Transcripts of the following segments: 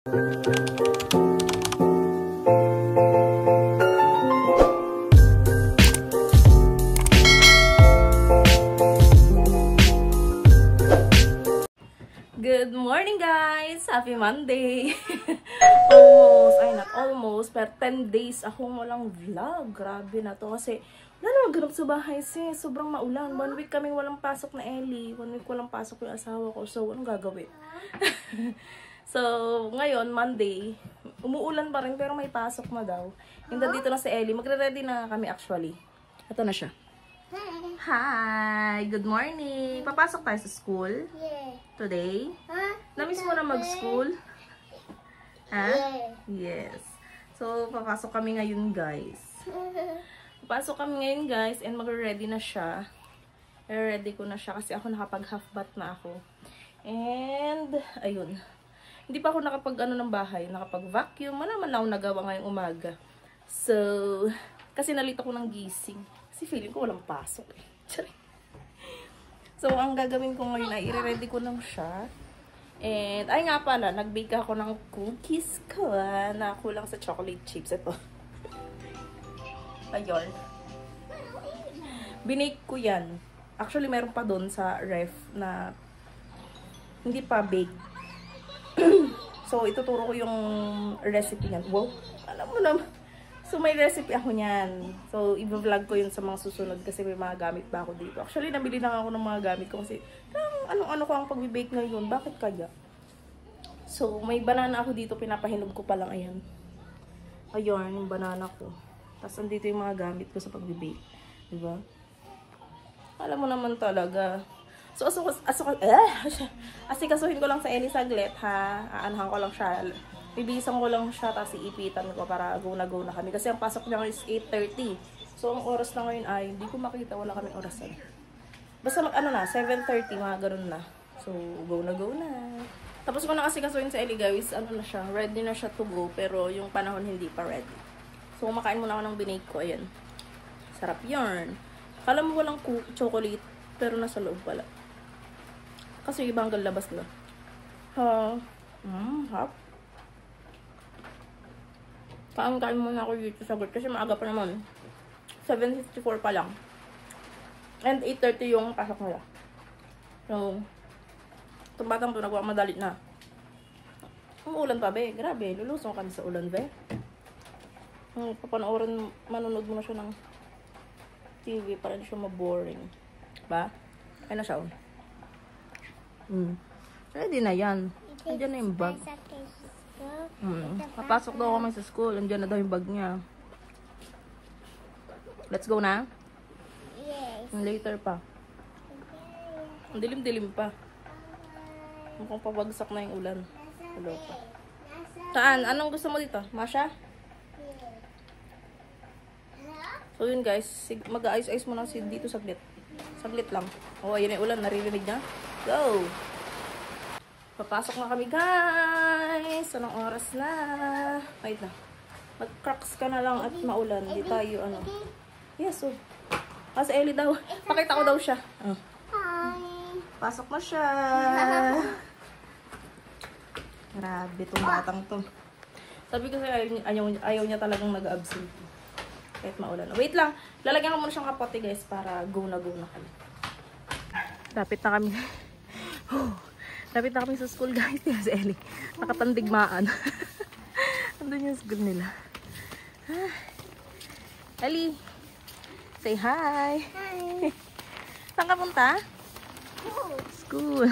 Good morning guys! Happy Monday! Almost, ay not almost, pero 10 days akong walang vlog. Grabe na to kasi wala naman ganap sa bahay sis. Sobrang maulan. 1 week kaming walang pasok na Ellie. 1 week walang pasok yung asawa ko. So, anong gagawin? So, ngayon, Monday, umuulan pa rin pero may pasok na daw. Yung dito na si Ellie. Magre-ready na kami actually. Ito na siya. Hi! Good morning! Papasok tayo sa school? Yeah. Today? Namiss mo na mag-school? Ha? Yes. So, papasok kami ngayon, guys. Papasok kami ngayon, guys, and mag-ready na siya. Ready ko na siya kasi ako nakapag-half bath na ako. And, ayun. Hindi pa ako nakapag-ano ng bahay, nakapag-vacuum. Wala man ako nagawa ngayong umaga. So, kasi nalito ko ng gising. Kasi feeling ko walang pasok eh. So, ang gagawin ko ngayon ay i-ready ko lang siya. And, ay nga pala, nag-bake ako ng cookies ko na kulang sa chocolate chips. Ito. Ayun. Binake ko yan. Actually, meron pa doon sa ref na hindi pa bake. So, ituturo ko yung recipe niyan. Wow, alam mo naman. So, may recipe ako niyan. So, i-vlog ko yun sa mga susunod kasi may mga gamit ba ako dito. Actually, nabili na ako ng mga gamit ko kasi ano ko ang pag-bake ngayon. Bakit kaya? So, may banana ako dito. Pinapahinog ko pa lang. Ayan. Ayun, yung banana ko. Tapos, andito yung mga gamit ko sa pag-bake. Diba? Alam mo naman talaga. So, asikasuhin ko lang sa Ellie saglit, ha? Aanhan ko lang siya. Bibisan ko lang siya, tapos iipitan ko para go na kami. Kasi ang pasok niya is 8:30. So, ang oras na ngayon ay, hindi ko makita, wala kaming orasan. Basta ano na, 7:30, mga ganun na. So, go na. Tapos ko na kasi kasuhin sa Ellie, guys, ano na siya, ready na siya to go, pero yung panahon hindi pa ready. So, kumakain muna ako ng binake ko, ayan. Sarap yarn. Kala mo walang chocolate, pero nasa loob pala. Kasi yung ibang labas na. Hap. Kain muna ako dito sa good kasi maaga pa naman. 7:54 pa lang. And 8:30 yung pasok nila. So, itong batang to nagmamadali na. Umuulan pa, be. Grabe, lulusong kami sa ulan, be. Papanoorin, manonood mo na siya ng TV para hindi siya maboring. Ba? Ay na siya, oh. Ready na yan. Nandiyan na yung bag. Papasok daw kami sa school. Nandiyan na daw yung bag niya. Let's go na? Yes. Later pa. Ang dilim-dilim pa. Mukhang pabagsak na yung ulan. Hello pa. Saan? Anong gusto mo dito? Masha? So yun guys. Mag-ayos-ayos mo lang dito saglit. Saglit lang. Oh, ayun yung ulan. Naririnig niya? Go! Papasok na kami, guys. Anong oras na? Wait na. Mag-cracks ka na lang at maulan. Hindi tayo, ano. Yes, oh. Kasi Ellie daw. Pakita ko daw siya. Oh. Hi. Pasok na siya. Grabe itong batang to. Sabi ko sa'yo, ayaw niya talagang nag-absent. Kahit maulan. Wait lang. Lalagyan ko muna siyang kapote, guys, para go na kami. Lapit na kami. Lapit na kami sa school, guys. Yes, Ellie. Nakatandigmaan. Andun yung school nila. Ellie. Say hi. Hi. Saan ka punta? School.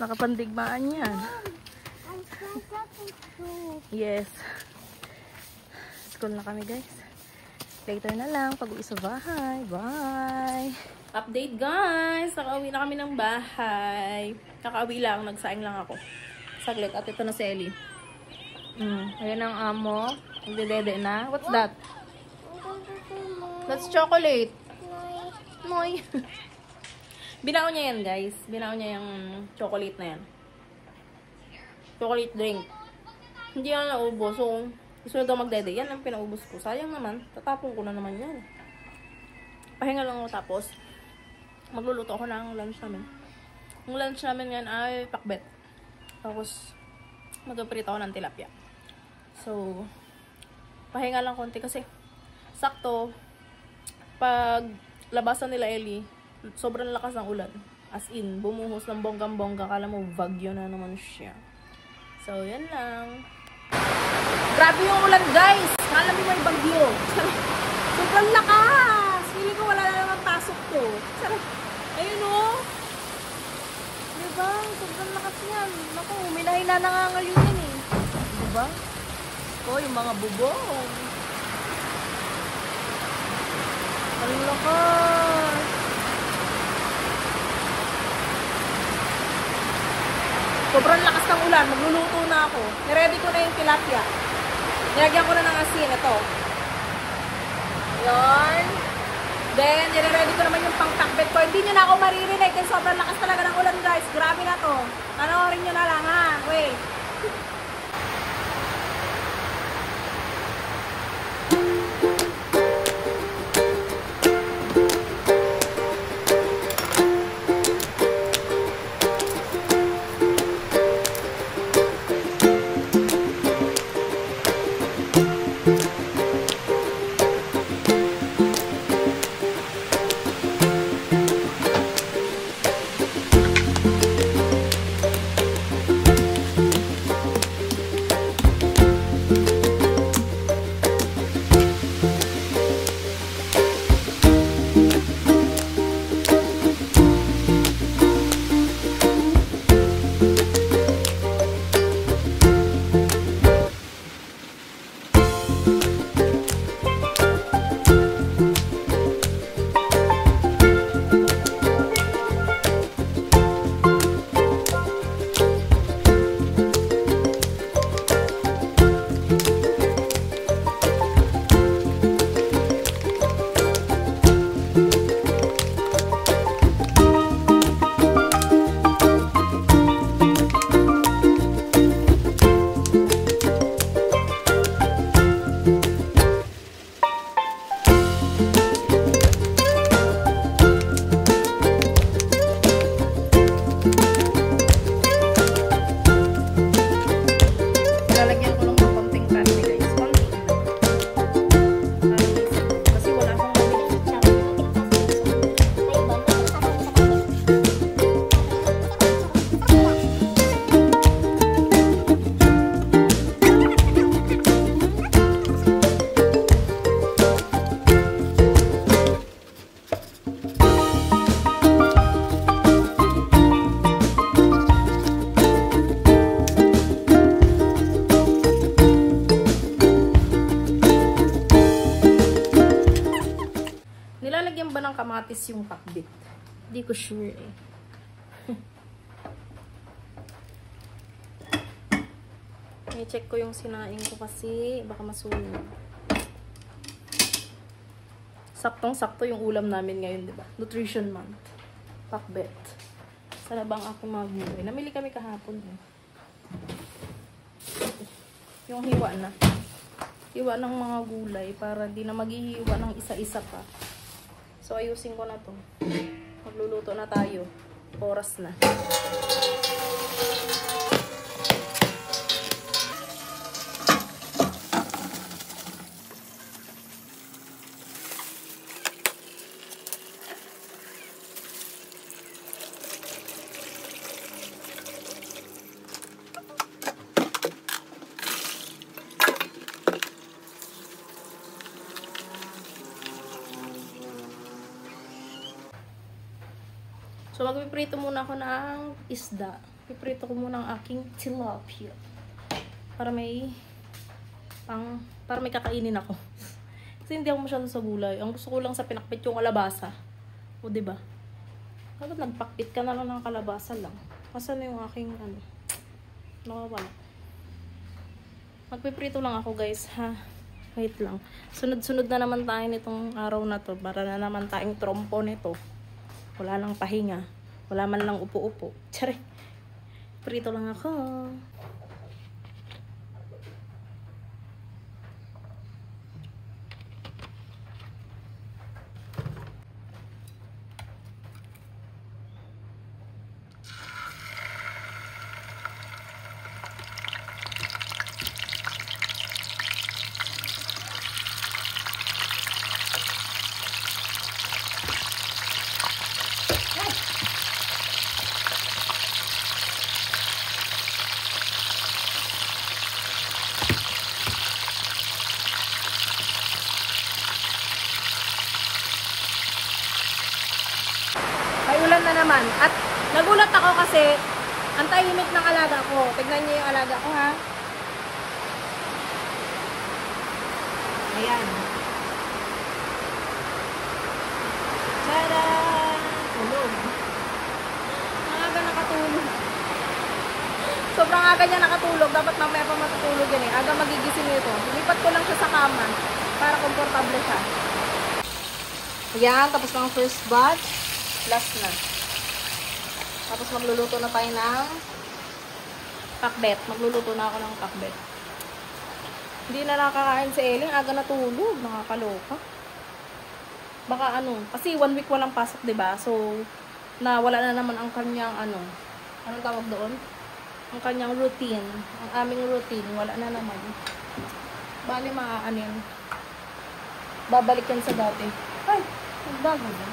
Nakapandigmaan yan. Yes. School na kami, guys. Later na lang. Pag-uwi sa bahay. Bye. Update, guys. Nakauwi na kami ng bahay. Nakauwi lang. Nagsaing lang ako. Saglit. At ito na si Ellie. Ayan ang amo. Nagdedede na. What's that? That's chocolate. Moy. Binao niya yan, guys. Binao niya yung chocolate na yan. Chocolate drink. Hindi yan naubos. So, gusto na daw magdede. Yan ang pinaubos ko. Sayang naman. Tatapon ko na naman yan. Pahinga lang ako tapos. Magluluto ako ng lunch namin. Yung lunch namin yan ay pakbet. Tapos, Magpiprito ako ng tilapia. So, pahinga lang konti kasi sakto, pag labasan nila Ellie, sobrang lakas ng ulan. As in, bumuhos ng bonggang-bongga. Kala mo, bagyo na naman siya. So, yan lang. Grabe yung ulan, guys! Kala mo may bagyo. Sobrang lakas! Hindi ko wala na naman pasok to. Ayun o. Diba? Sobrang lakas yan. Naku, may nahina nangangayunin eh. Diba? O, yung mga bubong. Ang lakas. Sobrang lakas ng ulan. Magluluto na ako. Niready ko na yung tilapia. Nilagyan ko na ng asin. Ito. Yan. Then, nire-ready ko naman yung pang-takbet ko. Hindi nyo na ako maririnig kasi sobrang lakas talaga ng ulan, guys. Grabe na to. Panoorin nyo na lang, ha? Wait. Nilalagyan ba ng kamatis yung pakbit? Hindi ko sure eh. I-check ko yung sinaing ko kasi baka masunog. Saktong-sakto yung ulam namin ngayon, di ba? Nutrition month. Pakbet. Sarabang ako mga gulay. Namili kami kahapon eh. Yung hiwa na. Hiwa ng mga gulay para di na maghihiwa ng isa-isa pa. So, ayusin ko na to. Magluluto na tayo. Oras na. So, magpiprito muna ako ng isda. Piprito ko muna ang aking tilapia. Para may kakainin ako. Kasi hindi ako masyado sa gulay. Ang gusto ko lang sa pinakpit yung kalabasa. O, diba? Kapag nagpakpit ka na lang ng kalabasa lang. Asan na yung aking, nakawala. Magpiprito lang ako, guys, ha? Wait lang. Sunod-sunod na naman tayo nitong araw na to. Para na naman tayong trompo nito. Wala lang pahinga. Wala man lang upo-upo. Tsari. Prito lang ako. Ayan. At nagulat ako kasi ang tahimik ng alaga ko. Tignan niyo yung alaga ko, ha? Ayan. Tada! Tulog. Ang aga nakatulog. Sobrang aga niya nakatulog. Dapat mamaya pa matutulog yan eh. Aga magigising nito. Lipat ko lang siya sa kama para komportable siya. Ayan. Tapos na ang first batch. Last na. Tapos magluluto na tayo ng pakbet. Magluluto na ako ng pakbet. Hindi na nakakain si Eling. Aga natulog. Nakakaloka. Baka ano. Kasi 1 week walang pasok, diba? So, wala na naman ang kanyang anong tawag doon? Ang kanyang routine. Ang aming routine. Wala na naman. Bali maaanin. Babalik yan sa dati. Ay! Nagbago na.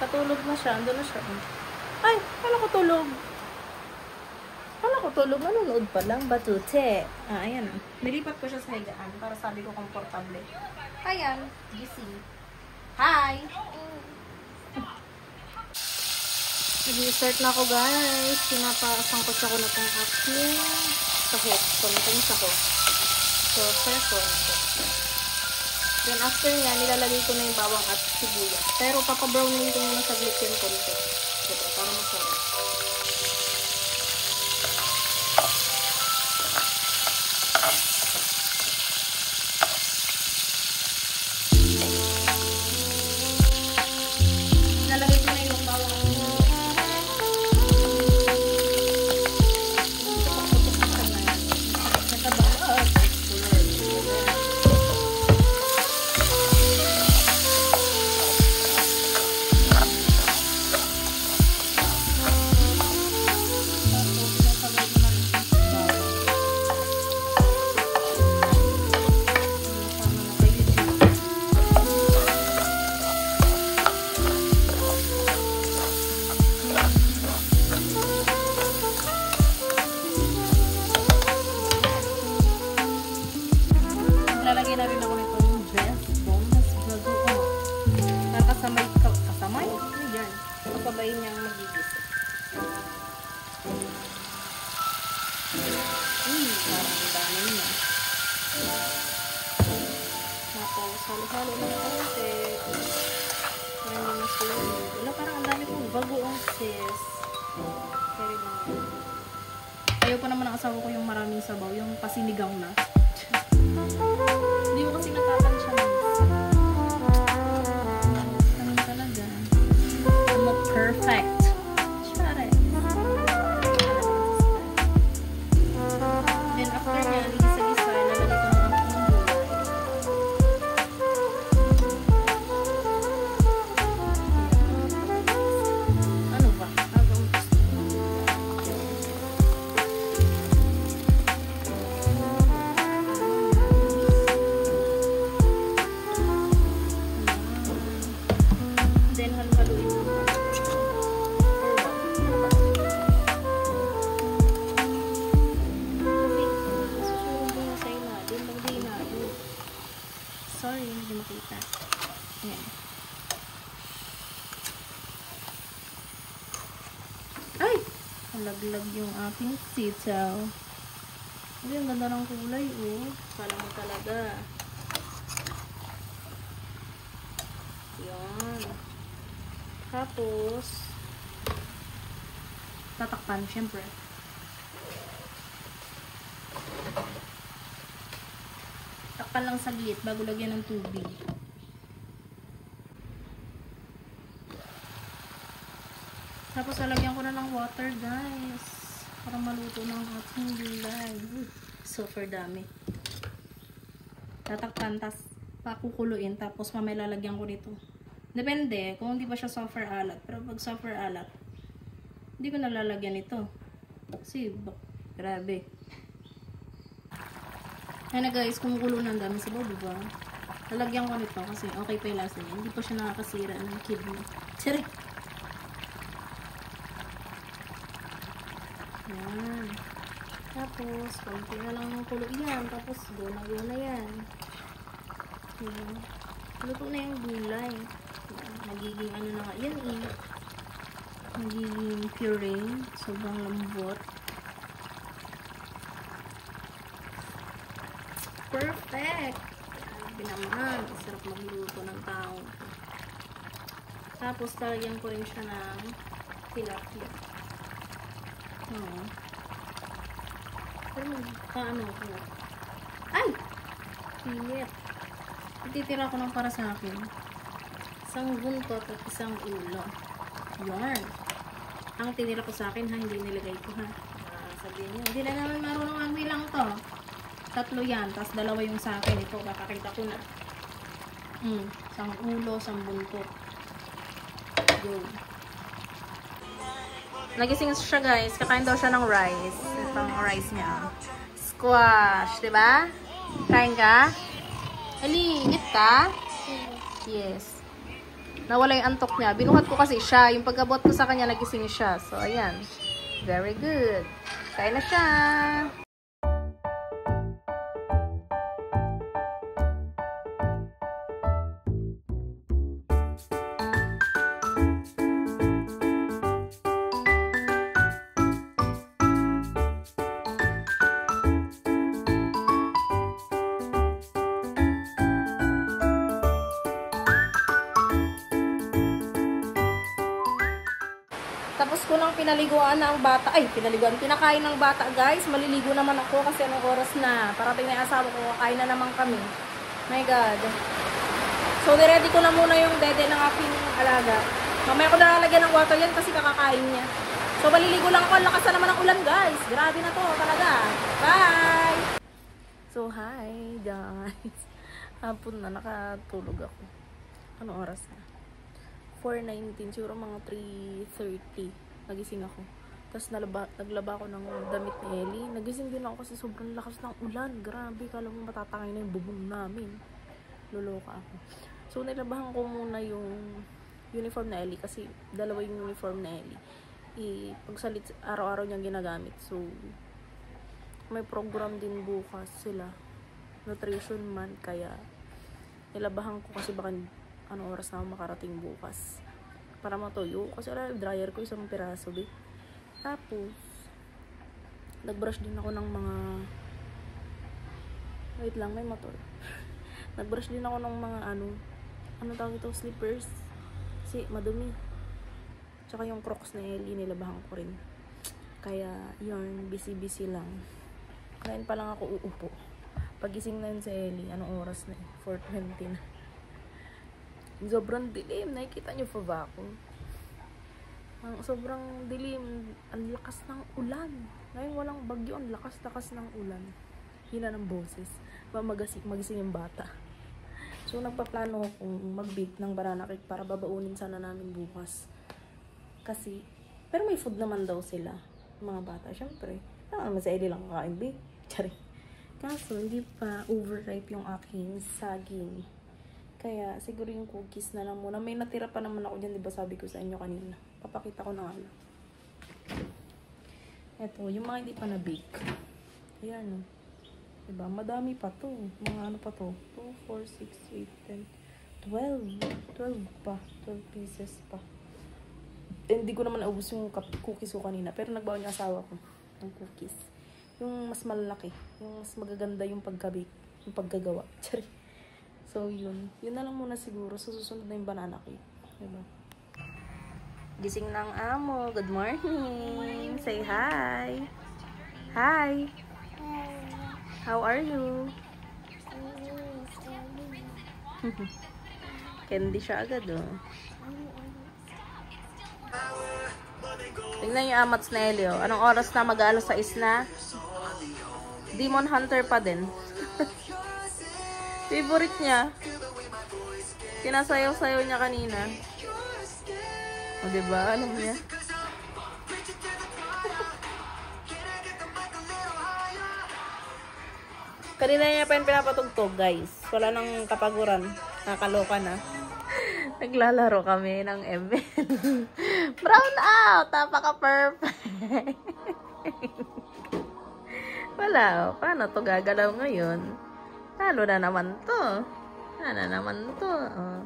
Patulog na siya. Ando na siya. Ay! Kala ko tulog. Kala ko tulog. Nanonood pa lang. Batute. Ayan na. Nilipat ko siya sa higaan para sabi ko komportable. Ayan. Gising. Hi! Nag-start na ako, guys. Pinapasangkot ako na itong aking sahok. Konting sahok. So, konting. Then, after nga, nilalagay ko na yung bawang at sibuyas. Pero, papabrownin ko muna saglit yung konti. Diba? Para masarap. Nilalagay ko na yung bawang at lalagyan na rin ako nitong best bonus bago. Kasamay? Ayan. Kapabayin niyang magigis. Parang ang dami niya. Tapos, halo-halo na konti. Parang hindi masulog. Wala, parang ang dami kong bagoong sis. Pero naman. Ayaw pa naman ang asawa ko yung maraming sabaw. Yung pasinigang na. Hindi mo kasi natatansya minsan. Ganun talaga. I'm not perfect. Share. Then after niya, igisa-gisa, ilalagay ko ng aking gulay. Ano ba? Then, haluhaluin mo. Susurong mo sa ilalim. Hindi na. Sorry, hindi makita. Ayan. Ay! Nalaglag yung aking sitaw. Ay, ang ganda ng kulay, oh. Kala mo talaga. Yan. Tapos, tatakpan, syempre. Takpan lang saglit bago lagyan ng tubig. Tapos, lalagyan ko na ng water, guys. Para maluto ng ating gulay. Super dami. Tatakpan, tas pakukuluin. Tapos, mamaya lalagyan ko dito. Depende kung hindi pa siya soft or alat. Pero pag soft or alat, hindi ko nalalagyan ito. Kasi, grabe. Ayan na guys, kumukulo na ang dami sabaw, diba? Lalagyan ko nito kasi okay pa yung lasa niya. Hindi pa siya nakakasira ng kidney. Tsari! Ayan. Tapos, konti na lang ng kulo yan. Tapos, go na yan. Ayan. Luto na yung gulay. Magiging ano na nga yan eh. Magiging puree. Sobrang lambot. Perfect! Grabe naman. Sarap magluto ng tao. Tapos, talagyan ko rin siya ng tilapia. Pero magkaano ko. Ay! Init. Ititira ko ng para sa akin. Isang buntot at isang ulo. Yarn. Ang tinira ko sa akin ha, hindi nilagay ko ha. Sabihin nyo, hindi na naman marunong ang bilang to. 3 yan, tapos 2 yung sa akin. Ito, kakakita ko na. Isang ulo, isang buntot. Yun. Nagising siya guys. Kakain daw siya ng rice. Itong rice niya. Squash, diba? Kain ka? Ali, eat ka? Yes. Nawala yung antok niya. Binuhat ko kasi siya. Yung pagkabot ko sa kanya, nagising siya. So, ayan. Very good. Kain na siya. Tapos ko nang pinaliguan ng bata. Ay, pinakain ng bata, guys. Maliligo naman ako kasi anong oras na. Parating na yung asawa ko, kakain na naman kami. My God. So, niready ko na muna yung dede ng aking alaga. Mamaya ko nalalagyan ng water yan kasi kakakain niya. So, maliligo lang ako. Lakas na naman ang ulan, guys. Grabe na to, talaga. Bye! So, hi, guys. Hapon na, nakatulog ako. Anong oras na? 4:19, siguro mga 3:30 nagising ako. Tapos naglaba ako ng damit ni Ellie. Nagising din ako kasi sobrang lakas ng ulan. Grabe, kala mo matatangay na yung bubong namin. Luluka ako. So nilabahan ko muna yung uniform na Ellie kasi 2 yung uniform na Ellie. Pagsalit araw-araw niyang ginagamit. So may program din bukas sila. Nutrition month, kaya nilabahan ko kasi baka anong oras na ako makarating bukas para matuyo kasi wala yung dryer ko, isang piraso be. Tapos nagbrush din ako ng mga wait lang, may motor. Nagbrush din ako ng mga ano tawag ito, slippers kasi madumi, tsaka yung Crocs na Ellie nilabahan ko rin. Kaya yun, busy lang. Kain pa lang ako uupo. Pagising na yun sa Ellie, anong oras na 4:20 na. Sobrang dilim. Nakikita nyo pa ba ako? Sobrang dilim. Ang lakas ng ulan. Ngayon walang bagyo. Ang lakas ng ulan. Hina ng boses. Magising yung bata. So nagpaplano akong mag-bake ng banana cake para babaunin sana namin bukas. Kasi, pero may food naman daw sila. Mga bata, syempre. Naman sa Ellie lang kakain bake. Charing. Kaso, hindi pa overripe yung aking saging. Kaya, siguro yung cookies na lang muna. May natira pa naman ako dyan, diba sabi ko sa inyo kanina. Papakita ko na nga lang. Ito, yung mga hindi pa na-bake. Ayan. Diba? Madami pa to. Mga ano pa to? 2, 4, 6, 8, 10, 12. 12 pa. 12 pieces pa. Hindi ko naman naubos yung cookies ko kanina. Pero nagbawa yung asawa ko ng cookies. Yung mas malaki. Yung mas magaganda yung pagka-bake. Yung paggagawa. Sorry. So, yun. Yun na lang muna siguro. Sa susunod na yung banana cake. Diba? Gising ng amo. Good morning. Say hi. Hi. How are you? Candy siya agad, oh. Tingnan yung amats na Elio. Anong oras na? Mag-aalas 6 na? Demon Hunter pa din. Favorite niya. Kinasayaw-sayaw niya kanina. O, diba? Alam niya. Kanina niya pa yung pinapatugtog, guys. Wala nang kapaguran. Nakakaloka na. Naglalaro kami ng ML. Brown out! Napaka-perfect. Wala. Paano to gagalaw ngayon? Talo na naman to. Oh.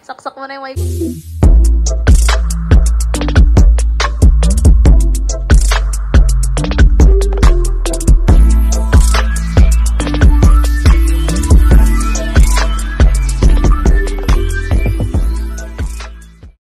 Saksak mo na yung wife.